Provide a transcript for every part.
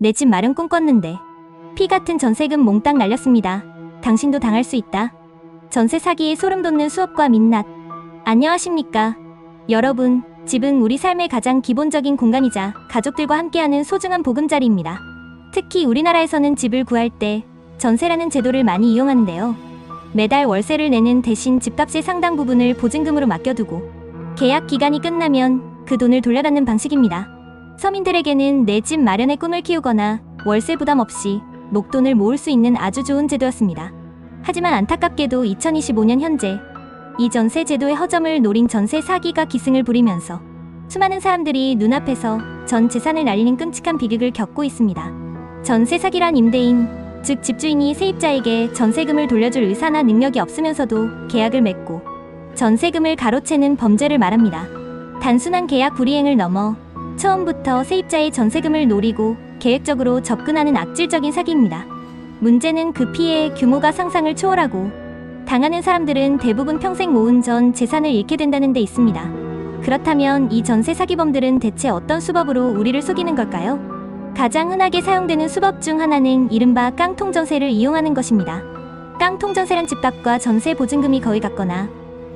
내 집 마련 꿈꿨는데 피 같은 전세금 몽땅 날렸습니다. 당신도 당할 수 있다. 전세 사기에 소름 돋는 수업과 민낯. 안녕하십니까. 여러분, 집은 우리 삶의 가장 기본적인 공간이자 가족들과 함께하는 소중한 보금자리입니다. 특히 우리나라에서는 집을 구할 때 전세라는 제도를 많이 이용하는데요. 매달 월세를 내는 대신 집값의 상당 부분을 보증금으로 맡겨두고 계약 기간이 끝나면 그 돈을 돌려받는 방식입니다. 서민들에게는 내 집 마련의 꿈을 키우거나 월세 부담 없이 목돈을 모을 수 있는 아주 좋은 제도였습니다. 하지만 안타깝게도 2025년 현재 이 전세 제도의 허점을 노린 전세 사기가 기승을 부리면서 수많은 사람들이 눈앞에서 전 재산을 날리는 끔찍한 비극을 겪고 있습니다. 전세 사기란 임대인, 즉 집주인이 세입자에게 전세금을 돌려줄 의사나 능력이 없으면서도 계약을 맺고 전세금을 가로채는 범죄를 말합니다. 단순한 계약 불이행을 넘어 처음부터 세입자의 전세금을 노리고 계획적으로 접근하는 악질적인 사기입니다. 문제는 그 피해의 규모가 상상을 초월하고 당하는 사람들은 대부분 평생 모은 전 재산을 잃게 된다는 데 있습니다. 그렇다면 이 전세 사기범들은 대체 어떤 수법으로 우리를 속이는 걸까요? 가장 흔하게 사용되는 수법 중 하나는 이른바 깡통전세를 이용하는 것입니다. 깡통전세란 집값과 전세 보증금이 거의 같거나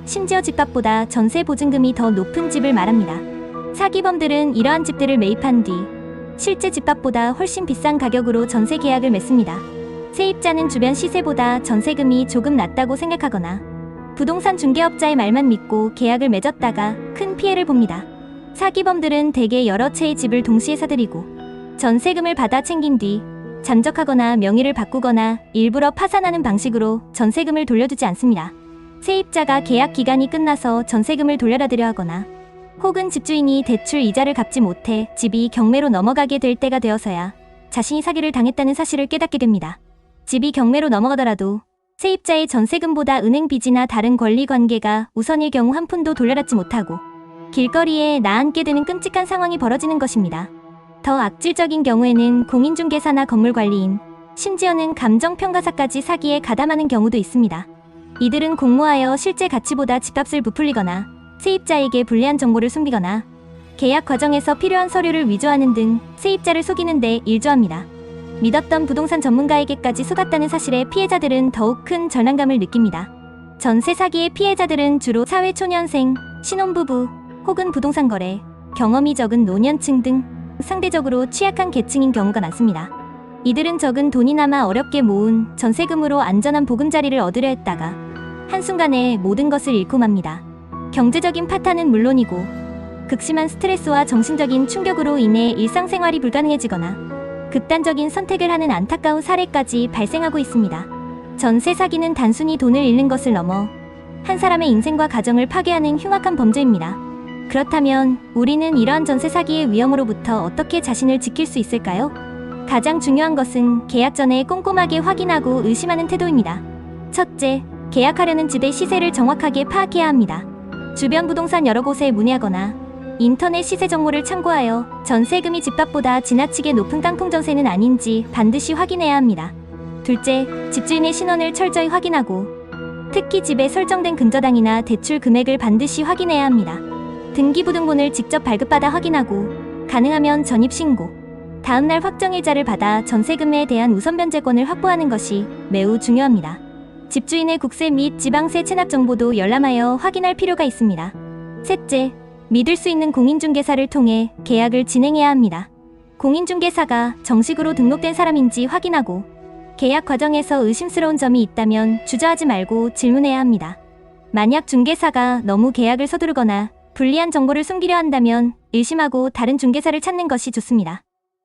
심지어 집값보다 전세 보증금이 더 높은 집을 말합니다. 사기범들은 이러한 집들을 매입한 뒤 실제 집값보다 훨씬 비싼 가격으로 전세 계약을 맺습니다. 세입자는 주변 시세보다 전세금이 조금 낮다고 생각하거나 부동산 중개업자의 말만 믿고 계약을 맺었다가 큰 피해를 봅니다. 사기범들은 대개 여러 채의 집을 동시에 사들이고 전세금을 받아 챙긴 뒤 잠적하거나 명의를 바꾸거나 일부러 파산하는 방식으로 전세금을 돌려주지 않습니다. 세입자가 계약 기간이 끝나서 전세금을 돌려받으려 하거나 혹은 집주인이 대출 이자를 갚지 못해 집이 경매로 넘어가게 될 때가 되어서야 자신이 사기를 당했다는 사실을 깨닫게 됩니다. 집이 경매로 넘어가더라도 세입자의 전세금보다 은행 빚이나 다른 권리관계가 우선일 경우 한 푼도 돌려받지 못하고 길거리에 나앉게 되는 끔찍한 상황이 벌어지는 것입니다. 더 악질적인 경우에는 공인중개사나 건물관리인, 심지어는 감정평가사까지 사기에 가담하는 경우도 있습니다. 이들은 공모하여 실제 가치보다 집값을 부풀리거나 세입자에게 불리한 정보를 숨기거나 계약 과정에서 필요한 서류를 위조하는 등 세입자를 속이는 데 일조합니다. 믿었던 부동산 전문가에게까지 속았다는 사실에 피해자들은 더욱 큰 절망감을 느낍니다. 전세 사기의 피해자들은 주로 사회초년생, 신혼부부, 혹은 부동산 거래, 경험이 적은 노년층 등 상대적으로 취약한 계층인 경우가 많습니다. 이들은 적은 돈이나마 어렵게 모은 전세금으로 안전한 보금자리를 얻으려 했다가 한순간에 모든 것을 잃고 맙니다. 경제적인 파탄은 물론이고 극심한 스트레스와 정신적인 충격으로 인해 일상생활이 불가능해지거나 극단적인 선택을 하는 안타까운 사례까지 발생하고 있습니다. 전세 사기는 단순히 돈을 잃는 것을 넘어 한 사람의 인생과 가정을 파괴하는 흉악한 범죄입니다. 그렇다면 우리는 이러한 전세 사기의 위험으로부터 어떻게 자신을 지킬 수 있을까요? 가장 중요한 것은 계약 전에 꼼꼼하게 확인하고 의심하는 태도입니다. 첫째, 계약하려는 집의 시세를 정확하게 파악해야 합니다. 주변 부동산 여러 곳에 문의하거나 인터넷 시세 정보를 참고하여 전세금이 집값보다 지나치게 높은 깡통전세는 아닌지 반드시 확인해야 합니다. 둘째, 집주인의 신원을 철저히 확인하고 특히 집에 설정된 근저당이나 대출 금액을 반드시 확인해야 합니다. 등기부등본을 직접 발급받아 확인하고 가능하면 전입신고, 다음날 확정일자를 받아 전세금에 대한 우선 변제권을 확보하는 것이 매우 중요합니다. 집주인의 국세 및 지방세 체납 정보도 열람하여 확인할 필요가 있습니다. 셋째, 믿을 수 있는 공인중개사를 통해 계약을 진행해야 합니다. 공인중개사가 정식으로 등록된 사람인지 확인하고 계약 과정에서 의심스러운 점이 있다면 주저하지 말고 질문해야 합니다. 만약 중개사가 너무 계약을 서두르거나 불리한 정보를 숨기려 한다면 의심하고 다른 중개사를 찾는 것이 좋습니다.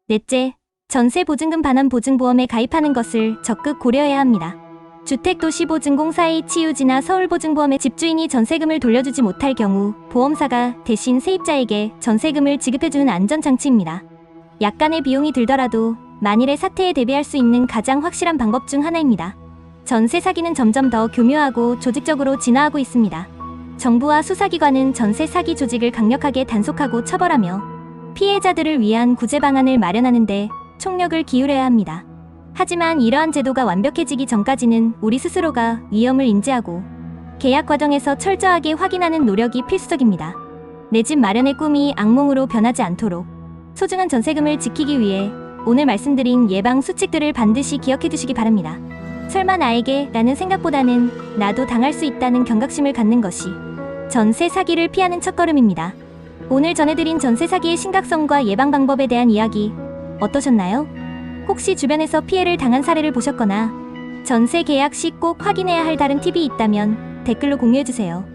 넷째, 전세 보증금 반환 보증보험에 가입하는 것을 적극 고려해야 합니다. 주택도시보증공사 H유지나 서울보증보험의 집주인이 전세금을 돌려주지 못할 경우 보험사가 대신 세입자에게 전세금을 지급해주는 안전장치입니다. 약간의 비용이 들더라도 만일의 사태에 대비할 수 있는 가장 확실한 방법 중 하나입니다. 전세 사기는 점점 더 교묘하고 조직적으로 진화하고 있습니다. 정부와 수사기관은 전세 사기 조직을 강력하게 단속하고 처벌하며 피해자들을 위한 구제 방안을 마련하는 데 총력을 기울여야 합니다. 하지만 이러한 제도가 완벽해지기 전까지는 우리 스스로가 위험을 인지하고 계약 과정에서 철저하게 확인하는 노력이 필수적입니다. 내 집 마련의 꿈이 악몽으로 변하지 않도록 소중한 전세금을 지키기 위해 오늘 말씀드린 예방 수칙들을 반드시 기억해 두시기 바랍니다. 설마 나에게 라는 생각보다는 나도 당할 수 있다는 경각심을 갖는 것이 전세 사기를 피하는 첫걸음입니다. 오늘 전해드린 전세 사기의 심각성과 예방 방법에 대한 이야기 어떠셨나요? 혹시 주변에서 피해를 당한 사례를 보셨거나 전세 계약 시 꼭 확인해야 할 다른 팁이 있다면 댓글로 공유해주세요.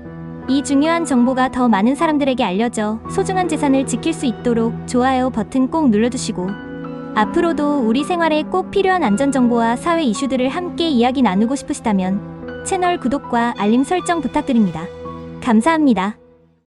이 중요한 정보가 더 많은 사람들에게 알려져 소중한 재산을 지킬 수 있도록 좋아요 버튼 꼭 눌러주시고 앞으로도 우리 생활에 꼭 필요한 안전정보와 사회 이슈들을 함께 이야기 나누고 싶으시다면 채널 구독과 알림 설정 부탁드립니다. 감사합니다.